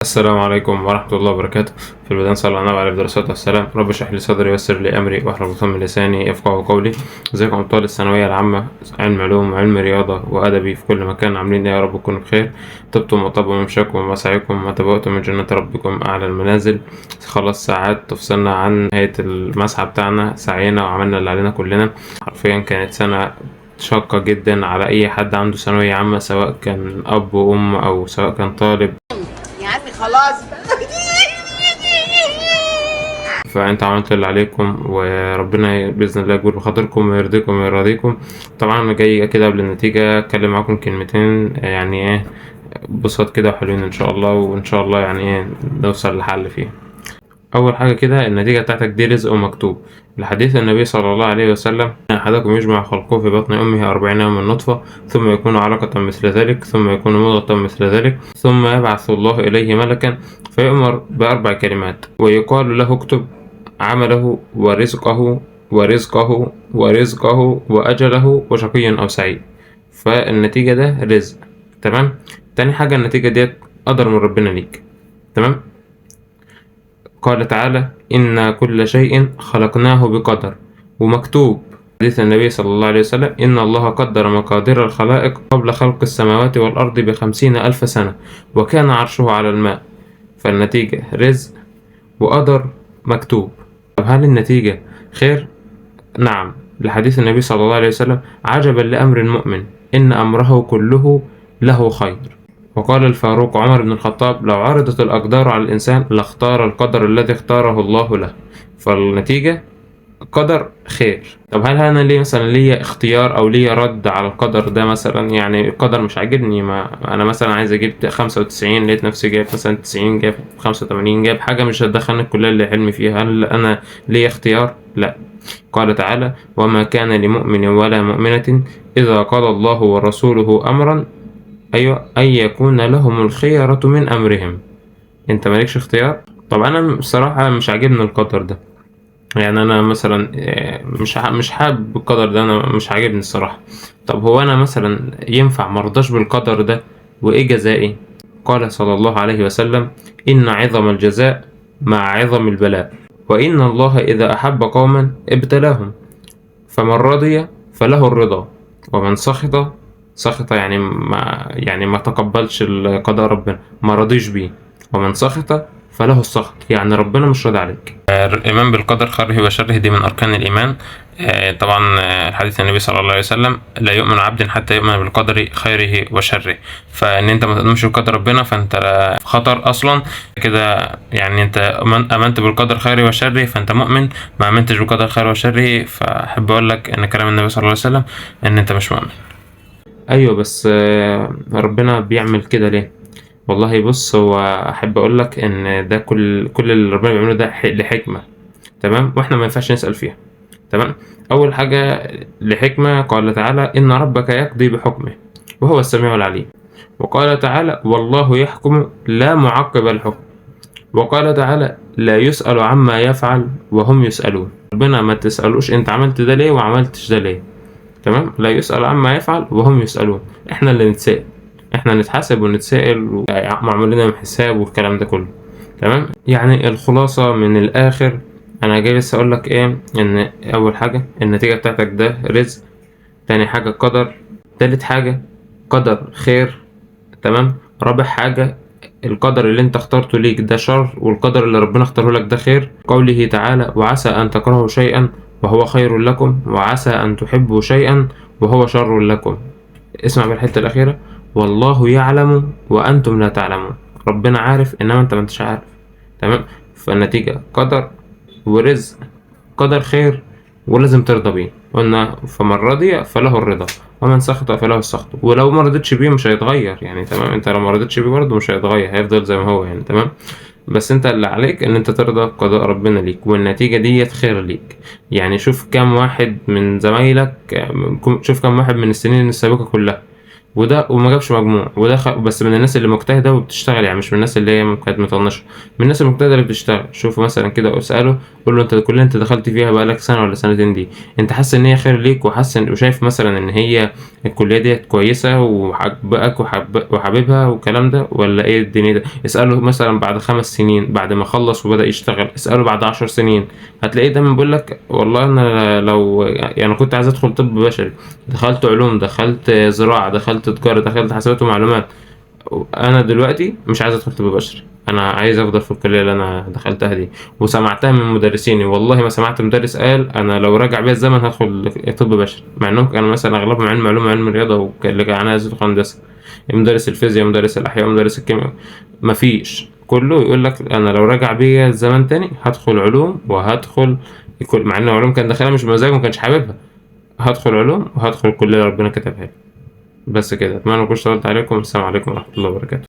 السلام عليكم ورحمة الله وبركاته. في البداية صلى الله عليه الصلاة والسلام. رب اشرح لي صدري ويسر لي أمري واحلل عقدة من لساني يفقهوا قولي. ازيكم أبطال الثانوية العامة، علم علوم وعلم رياضة وأدبي في كل مكان، عاملين إيه يا رب تكونوا بخير؟ طبتم وطاب ممشاكم ومسعيكم وتبوأتم من جنة ربكم أعلى المنازل. خلاص ساعات تفصلنا عن نهاية المسعى بتاعنا، سعينا وعملنا اللي علينا كلنا. حرفيا كانت سنة شاقة جدا على أي حد عنده ثانوية عامة، سواء كان أب وأم أو سواء كان طالب. يا عمي خلاص. فانت عملت اللي عليكم وربنا باذن الله يجبر بخاطركم ويرضيكم ويراضيكم. طبعا انا جاي كده قبل النتيجه اتكلم معاكم كلمتين، يعني ايه، بساط كده وحلوين ان شاء الله، وان شاء الله يعني ايه نوصل لحل فيها. اول حاجه كده، النتيجه بتاعتك دي رزق ومكتوب. لحديث النبي صلى الله عليه وسلم: احدكم يجمع خلقه في بطن امه 40 يوما نطفه، ثم يكون علقه مثل ذلك، ثم يكون مضغه مثل ذلك، ثم يبعث الله اليه ملكا فيؤمر باربع كلمات ويقال له: اكتب عمله ورزقه وأجله وشقي أو سعيد. فالنتيجة ده رزق. تمام. تاني حاجة، النتيجة ديت قدر من ربنا ليك. تمام. قال تعالى: إن كل شيء خلقناه بقدر، ومكتوب حديث النبي صلى الله عليه وسلم: إن الله قدر مقادير الخلائق قبل خلق السماوات والأرض ب50,000 سنة، وكان عرشه على الماء. فالنتيجة رزق وقدر مكتوب. طب هل النتيجة خير؟ نعم، لحديث النبي صلى الله عليه وسلم: عجبا لأمر المؤمن إن أمره كله له خير. وقال الفاروق عمر بن الخطاب: لو عرضت الأقدار على الإنسان لاختار القدر الذي اختاره الله له. فالنتيجة قدر خير. طب هل انا ليه مثلا ليا اختيار او ليا رد على القدر ده؟ مثلا يعني القدر مش عاجبني، ما انا مثلا عايز اجيب 95 لقيت نفسي جايب مثلا 90، جايب 85، جايب حاجه مش هتدخلني الكليه اللي حلمي فيها. هل انا ليا اختيار؟ لا. قال تعالى: وما كان لمؤمن ولا مؤمنة إذا قضى الله ورسوله أمرا أيوة أن يكون لهم الخيرة من أمرهم. أنت مالكش اختيار. طب أنا بصراحة مش عاجبني القدر ده. يعني انا مثلا مش حابب القدر ده، انا مش عاجبني الصراحه. طب هو انا مثلا ينفع مرضاش بالقدر ده؟ وايه جزائي؟ قال صلى الله عليه وسلم: ان عظم الجزاء مع عظم البلاء، وان الله اذا احب قوما ابتلاهم، فمن رضي فله الرضا، ومن سخط يعني ما تقبلش القضاء، ربنا ما رضيش بيه، ومن سخط فله السخط، يعني ربنا مش راضي عليك. الإيمان بالقدر خيره وشره دي من أركان الإيمان. طبعا حديث النبي صلى الله عليه وسلم: لا يؤمن عبد حتى يؤمن بالقدر خيره وشره. فإن أنت ما تؤمنش بقدر ربنا فأنت في خطر أصلا كده. يعني أنت آمنت بالقدر خيره وشره فأنت مؤمن، ما آمنتش بالقدر خيره وشره فأحب أقول لك إن كلام النبي صلى الله عليه وسلم إن أنت مش مؤمن. أيوة، بس ربنا بيعمل كده ليه؟ والله بص، هو احب اقول لك ان ده كل اللي ربنا بيعمله ده لحكمه. تمام. واحنا ما ينفعش نسال فيها. تمام. اول حاجه لحكمه. قال تعالى: ان ربك يقضي بحكمه وهو السميع العليم. وقال تعالى: والله يحكم لا معقب الحكم. وقال تعالى: لا يسأل عما يفعل وهم يسألون. ربنا ما تسألوش انت عملت ده ليه وعملتش ده ليه. تمام. لا يسأل عما يفعل وهم يسألون. احنا اللي نتسأل، احنا نتحاسب ونتسائل ومعمول لنا حساب والكلام ده كله. تمام. يعني الخلاصة من الاخر، انا جاي بس اقول لك ايه، ان اول حاجة النتيجة بتاعتك ده رزق. تاني حاجة قدر. تالت حاجة قدر خير. تمام. رابع حاجة القدر اللي انت اخترته ليك ده شر، والقدر اللي ربنا اختاره لك ده خير. قوله تعالى: وعسى ان تكرهوا شيئا وهو خير لكم، وعسى ان تحبوا شيئا وهو شر لكم. اسمع بالحتة الأخيرة: والله يعلم وأنتم لا تعلمون. ربنا عارف إنما أنت ما انتش عارف. تمام. فالنتيجة قدر ورزق، قدر خير ولازم ترضى بيه. قلنا: فمن رضي فله الرضا ومن سخط فله السخط. ولو ما رضيتش بيه مش هيتغير يعني. تمام. انت لو ما رضيتش بيه برضه مش هيتغير، هيفضل زي ما هو يعني. تمام. بس انت اللي عليك ان انت ترضى بقضاء ربنا ليك، والنتيجة ديت خير ليك. يعني شوف كم واحد من زمايلك، شوف كم واحد من السنين السابقة كلها وما جابش مجموع، بس من الناس اللي مجتهده وبتشتغل، يعني مش من الناس اللي هي كانت مطنشه، من الناس المجتهده اللي بتشتغل. شوفوا مثلا كده واساله، قول له انت الكليه اللي انت دخلت فيها بقالك سنه ولا سنتين دي، انت حاسس ان هي خير ليك، وشايف مثلا ان هي الكليه ديت كويسه وحبك وحاببها والكلام ده، ولا ايه الدنيا ده؟ اساله مثلا بعد 5 سنين بعد ما خلص وبدا يشتغل، اساله بعد 10 سنين، هتلاقيه دايما بيقول لك والله انا لو يعني كنت عايز ادخل طب بشري، دخلت علوم، دخلت زراعة، دخلت تجارة، دخلت حسابات ومعلومات، انا دلوقتي مش عايز ادخل طب بشري، انا عايز افضل في الكلية اللي انا دخلتها دي. وسمعتها من مدرسيني، والله ما سمعت مدرس قال انا لو رجع بيا الزمن هدخل طب بشري، مع انهم كانوا مثلا اغلبهم علم علوم وعلم رياضة، اللي كان عايز يدخل هندسة، مدرس الفيزياء، مدرس الاحياء، مدرس الكيمياء، مفيش، كله يقول لك انا لو رجع بيا الزمن تاني هدخل علوم وهدخل مع ان علوم كان داخلها مش بمزاجه، ما كانش حاببها، هدخل علوم وهدخل الكلية اللي ربنا كتبها لي. بس كده، اتمنى ما اكونش طولت عليكم. السلام عليكم ورحمة الله وبركاته.